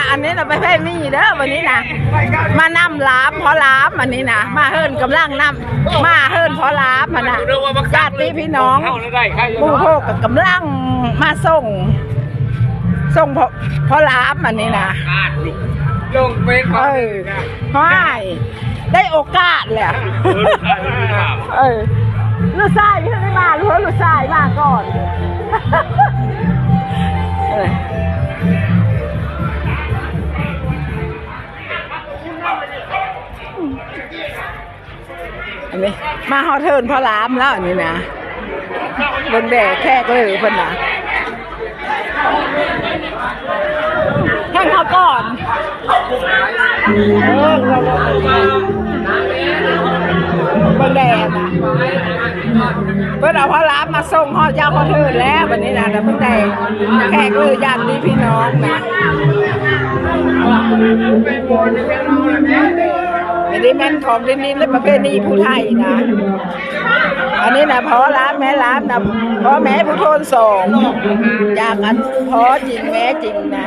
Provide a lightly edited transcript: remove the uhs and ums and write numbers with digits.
อันนี้เราไปแพ่มีเด้อวันนี้นะมานำล้ามเพราะล้ามอันนี้นะมาเฮิร์นกำลังนำมาเฮิร์นเพราะล้ามมันนะญาติพี่น้องหมู่พวกกำลังมาส่งเพราะล้ามอันนี้นะลงเป็นได้โอกาสแหละลูกชายพี่ไม่มาลูกชายมาก่อนอันนี้มาฮอเทิร์นพอล้ามแล้วอันนี้นะเบิ่งแดดแค่ก็เลยเพิ่นนะแข่งเขาก่อนเบิ่งแดดนะเพิ่นเอาพอล้ามมาส่งฮอดเจ้าฮอเทิร์นแล้ววันนี้นะแต่เบิ่งแดดแค่ก็เลยญาติพี่น้องนะอันนี้แม่นของดินและประเพณีผู้ไทยนะอันนี้นะพ่อล้ามแม่ล้ามนะพ่อแม่ผู้โทนส่งจากอันพ่อจริงแม่จริงนะ